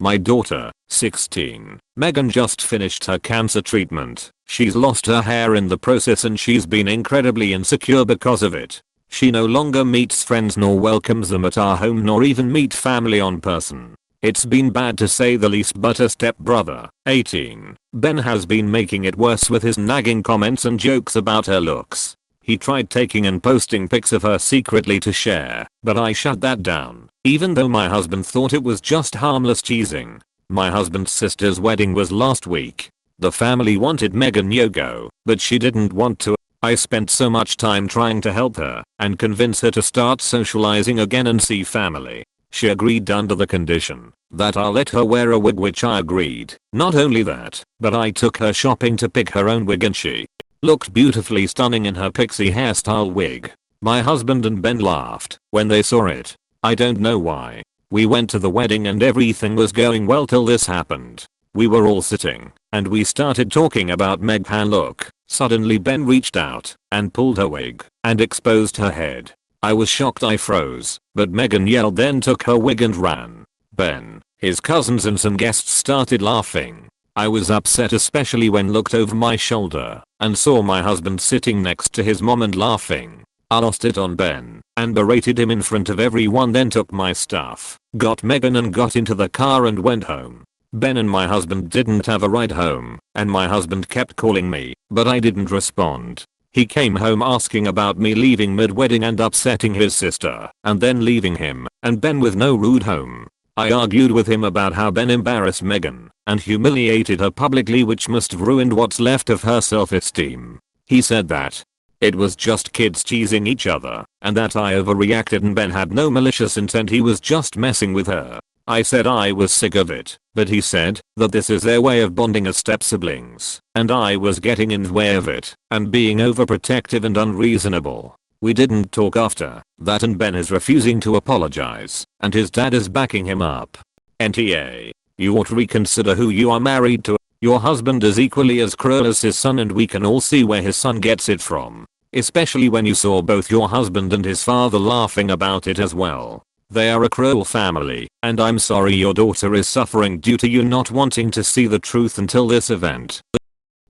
My daughter, 16. Megan just finished her cancer treatment. She's lost her hair in the process and she's been incredibly insecure because of it. She no longer meets friends nor welcomes them at our home nor even meet family on person. It's been bad to say the least, but her stepbrother, 18, Ben, has been making it worse with his nagging comments and jokes about her looks. He tried taking and posting pics of her secretly to share, but I shut that down, even though my husband thought it was just harmless teasing. My husband's sister's wedding was last week. The family wanted Megan Yogo, but she didn't want to. I spent so much time trying to help her and convince her to start socializing again and see family. She agreed under the condition that I'll let her wear a wig, which I agreed. Not only that, but I took her shopping to pick her own wig and she looked beautifully stunning in her pixie hairstyle wig. My husband and Ben laughed when they saw it. I don't know why. We went to the wedding and everything was going well till this happened. We were all sitting and we started talking about Meghan look. Suddenly Ben reached out and pulled her wig and exposed her head. I was shocked, I froze, but Megan yelled, then took her wig and ran. Ben, his cousins and some guests started laughing. I was upset, especially when looked over my shoulder and saw my husband sitting next to his mom and laughing. I lost it on Ben and berated him in front of everyone, then took my stuff, got Megan and got into the car and went home. Ben and my husband didn't have a ride home and my husband kept calling me, but I didn't respond. He came home asking about me leaving mid-wedding and upsetting his sister and then leaving him and Ben with no rude home. I argued with him about how Ben embarrassed Megan and humiliated her publicly, which must have ruined what's left of her self-esteem. He said that it was just kids teasing each other and that I overreacted and Ben had no malicious intent, he was just messing with her. I said I was sick of it, but he said that this is their way of bonding as step-siblings, and I was getting in the way of it and being overprotective and unreasonable. We didn't talk after that and Ben is refusing to apologize and his dad is backing him up. NTA, you ought to reconsider who you are married to. Your husband is equally as cruel as his son and we can all see where his son gets it from, especially when you saw both your husband and his father laughing about it as well. They are a cruel family, and I'm sorry your daughter is suffering due to you not wanting to see the truth until this event.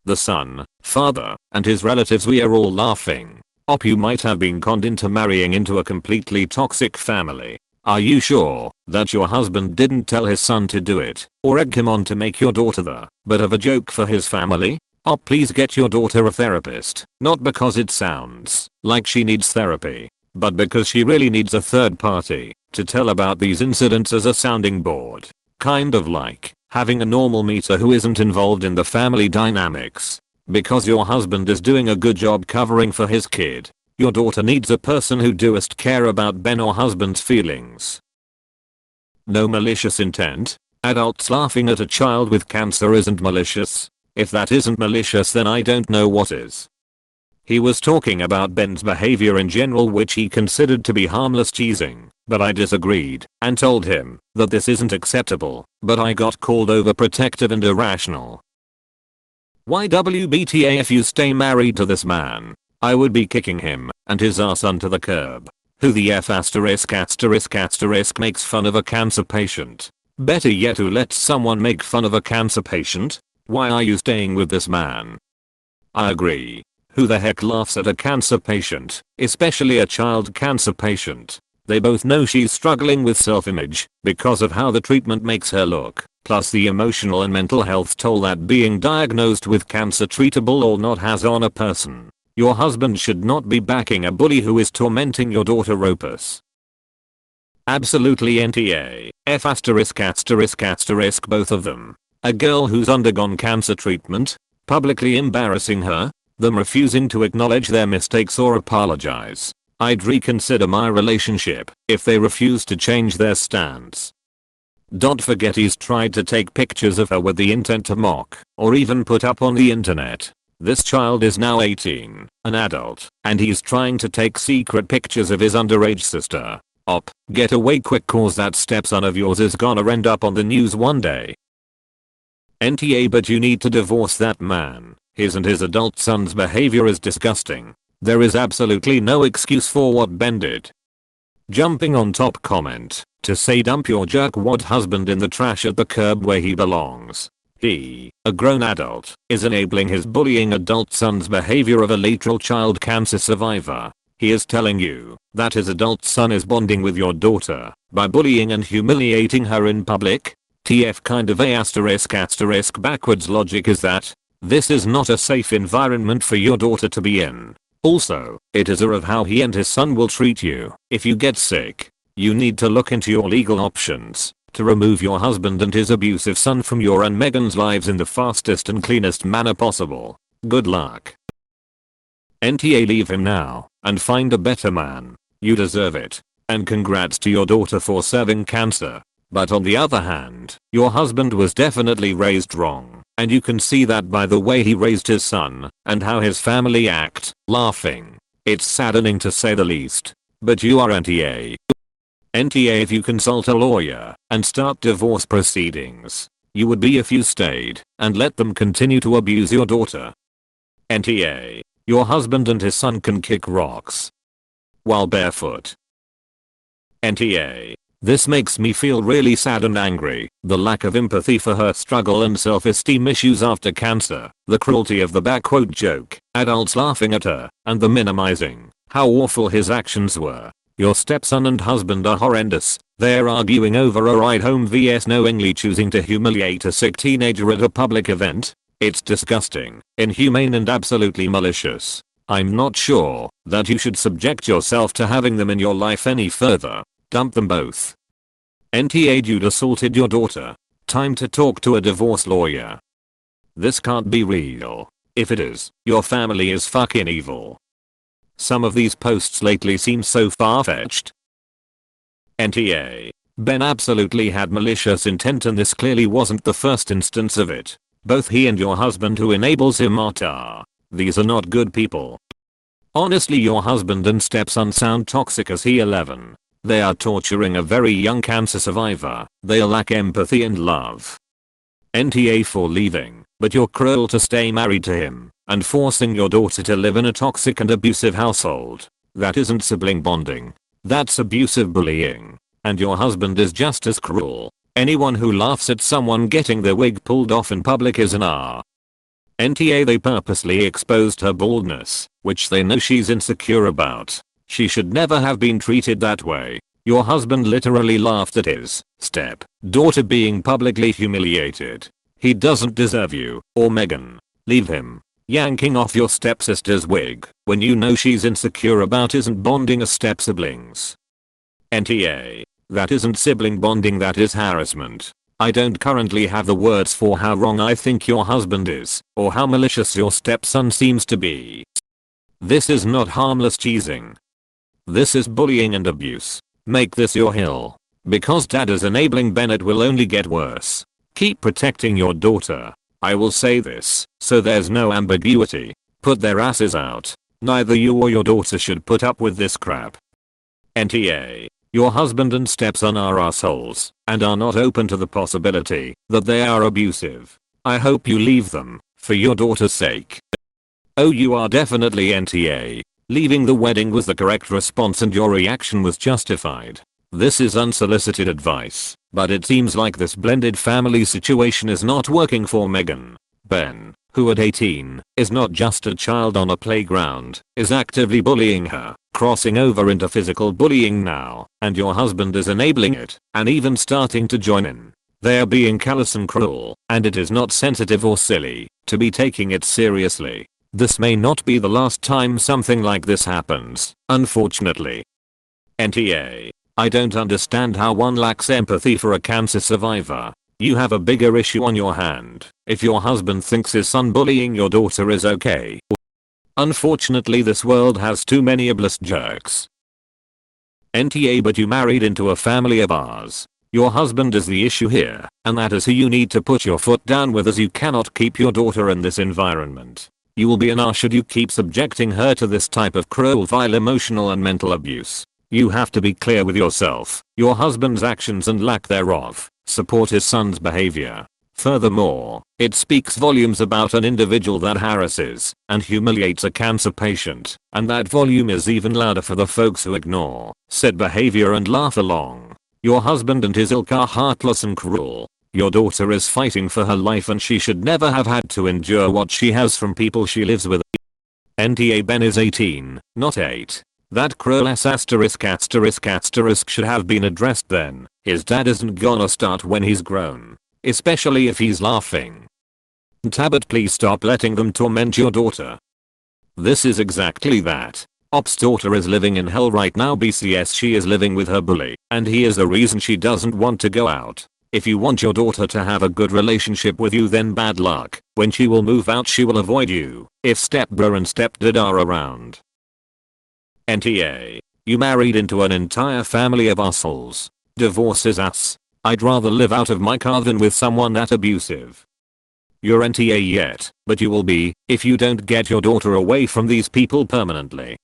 The son, father, and his relatives, we are all laughing. You might have been conned into marrying into a completely toxic family. Are you sure that your husband didn't tell his son to do it or egg him on to make your daughter the butt of a joke for his family? Please get your daughter a therapist, not because it sounds like she needs therapy, but because she really needs a third party to tell about these incidents as a sounding board. Kind of like having a normal meter who isn't involved in the family dynamics. Because your husband is doing a good job covering for his kid, your daughter needs a person who doest care about Ben or husband's feelings. No malicious intent. Adults laughing at a child with cancer isn't malicious. If that isn't malicious, then I don't know what is. He was talking about Ben's behavior in general, which he considered to be harmless teasing, but I disagreed and told him that this isn't acceptable, but I got called overprotective and irrational. YWBTA, if you stay married to this man, I would be kicking him and his ass onto the curb. Who the F *** makes fun of a cancer patient? Better yet, who lets someone make fun of a cancer patient? Why are you staying with this man? I agree. Who the heck laughs at a cancer patient, especially a child cancer patient? They both know she's struggling with self-image because of how the treatment makes her look, plus the emotional and mental health toll that being diagnosed with cancer, treatable or not, has on a person. Your husband should not be backing a bully who is tormenting your daughter Opus. Absolutely NTA, F ***, both of them. A girl who's undergone cancer treatment, publicly embarrassing her, them refusing to acknowledge their mistakes or apologize. I'd reconsider my relationship if they refuse to change their stance. Don't forget he's tried to take pictures of her with the intent to mock or even put up on the internet. This child is now 18, an adult, and he's trying to take secret pictures of his underage sister. Get away quick, cause that stepson of yours is gonna end up on the news one day. NTA, but you need to divorce that man. His and his adult son's behavior is disgusting. There is absolutely no excuse for what Ben did. Jumping on top comment. to say dump your jerkwad husband in the trash at the curb where he belongs. He, a grown adult, is enabling his bullying adult son's behavior of a literal child cancer survivor. He is telling you that his adult son is bonding with your daughter by bullying and humiliating her in public. TF kind of a** backwards logic is that this is not a safe environment for your daughter to be in. Also, it is of how he and his son will treat you if you get sick. You need to look into your legal options to remove your husband and his abusive son from your and Megan's lives in the fastest and cleanest manner possible. Good luck. NTA, leave him now and find a better man. You deserve it. And congrats to your daughter for serving cancer. But on the other hand, your husband was definitely raised wrong, and you can see that by the way he raised his son and how his family act. Laughing. It's saddening to say the least. But you are NTA. NTA, if you consult a lawyer and start divorce proceedings, you would be if you stayed and let them continue to abuse your daughter. NTA. Your husband and his son can kick rocks while barefoot. NTA. This makes me feel really sad and angry. The lack of empathy for her struggle and self-esteem issues after cancer. The cruelty of the backquote joke, adults laughing at her, and the minimizing how awful his actions were. Your stepson and husband are horrendous. They're arguing over a ride home vs knowingly choosing to humiliate a sick teenager at a public event. It's disgusting, inhumane and absolutely malicious. I'm not sure that you should subject yourself to having them in your life any further. Dump them both. NTA, dude assaulted your daughter. Time to talk to a divorce lawyer. This can't be real. If it is, your family is fucking evil. Some of these posts lately seem so far-fetched. NTA. Ben absolutely had malicious intent and this clearly wasn't the first instance of it. Both he and your husband who enables him are. These are not good people. Honestly, your husband and stepson sound toxic as he 11. They are torturing a very young cancer survivor. They lack empathy and love. NTA for leaving, but you're cruel to stay married to him and forcing your daughter to live in a toxic and abusive household. That isn't sibling bonding. That's abusive bullying. And your husband is just as cruel. Anyone who laughs at someone getting their wig pulled off in public is an R. NTA, they purposely exposed her baldness, which they know she's insecure about. She should never have been treated that way. Your husband literally laughed at his step-daughter being publicly humiliated. He doesn't deserve you or Megan. Leave him. Yanking off your stepsister's wig when you know she's insecure about isn't bonding as step-siblings. NTA. That isn't sibling bonding, that is harassment. I don't currently have the words for how wrong I think your husband is or how malicious your stepson seems to be. This is not harmless teasing. This is bullying and abuse. Make this your hill. Because dad is enabling Ben, it will only get worse. Keep protecting your daughter. I will say this, so there's no ambiguity. Put their asses out. Neither you or your daughter should put up with this crap. NTA. Your husband and stepson are assholes and are not open to the possibility that they are abusive. I hope you leave them, for your daughter's sake. Oh, you are definitely NTA. Leaving the wedding was the correct response and your reaction was justified. This is unsolicited advice, but it seems like this blended family situation is not working for Megan. Ben, who at 18 is not just a child on a playground, is actively bullying her, crossing over into physical bullying now, and your husband is enabling it and even starting to join in. They are being callous and cruel, and it is not sensitive or silly to be taking it seriously. This may not be the last time something like this happens, unfortunately. NTA. I don't understand how one lacks empathy for a cancer survivor. You have a bigger issue on your hand if your husband thinks his son bullying your daughter is okay. Unfortunately, this world has too many ableist jerks. NTA, but you married into a family of ours. Your husband is the issue here, and that is who you need to put your foot down with, as you cannot keep your daughter in this environment. You will be an R should you keep subjecting her to this type of cruel, vile emotional and mental abuse. You have to be clear with yourself, your husband's actions and lack thereof. Support his son's behavior. Furthermore, it speaks volumes about an individual that harasses and humiliates a cancer patient, and that volume is even louder for the folks who ignore said behavior and laugh along. Your husband and his ilk are heartless and cruel. Your daughter is fighting for her life and she should never have had to endure what she has from people she lives with. NTA Ben is 18, not 8. That cruel ass asterisk should have been addressed then. His dad isn't gonna start when he's grown. Especially if he's laughing. Tabit, please stop letting them torment your daughter. This is exactly that. Op's daughter is living in hell right now. BCS, she is living with her bully, and he is the reason she doesn't want to go out. If you want your daughter to have a good relationship with you, then bad luck. When she will move out, she will avoid you if stepbro and stepdad are around. NTA. You married into an entire family of assholes. Divorce is ass. I'd rather live out of my car than with someone that abusive. You're NTA yet, but you will be if you don't get your daughter away from these people permanently.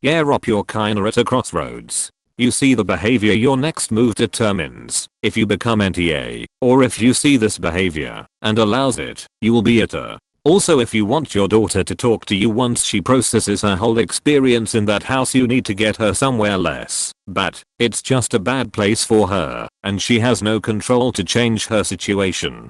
Yeah, Op, you're kinda at a crossroads. You see the behavior, your next move determines if you become NTA, or if you see this behavior and allows it, you will be at her. Also, if you want your daughter to talk to you once she processes her whole experience in that house, you need to get her somewhere less bad. It's just a bad place for her, and she has no control to change her situation.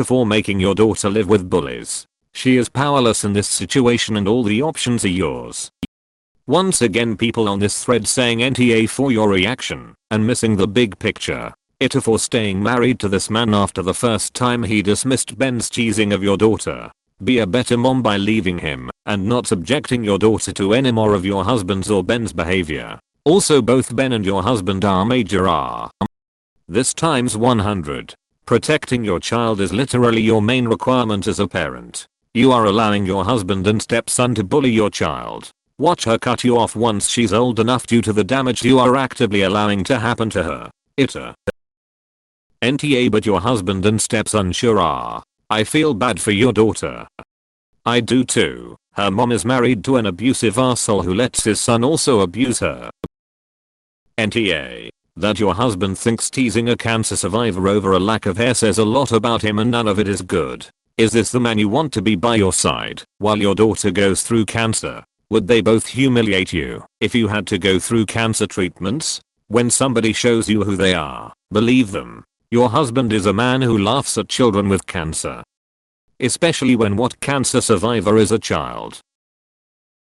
For making your daughter live with bullies. She is powerless in this situation and all the options are yours. Once again, people on this thread saying NTA for your reaction and missing the big picture. For staying married to this man after the first time he dismissed Ben's teasing of your daughter. Be a better mom by leaving him and not subjecting your daughter to any more of your husband's or Ben's behavior. Also, both Ben and your husband are major R. This times 100. Protecting your child is literally your main requirement as a parent. You are allowing your husband and stepson to bully your child. Watch her cut you off once she's old enough due to the damage you are actively allowing to happen to her. NTA, but your husband and stepson sure are. I feel bad for your daughter. I do too. Her mom is married to an abusive asshole who lets his son also abuse her. NTA. That your husband thinks teasing a cancer survivor over a lack of hair says a lot about him and none of it is good. Is this the man you want to be by your side while your daughter goes through cancer? Would they both humiliate you if you had to go through cancer treatments? When somebody shows you who they are, believe them. Your husband is a man who laughs at children with cancer. Especially when what cancer survivor is a child.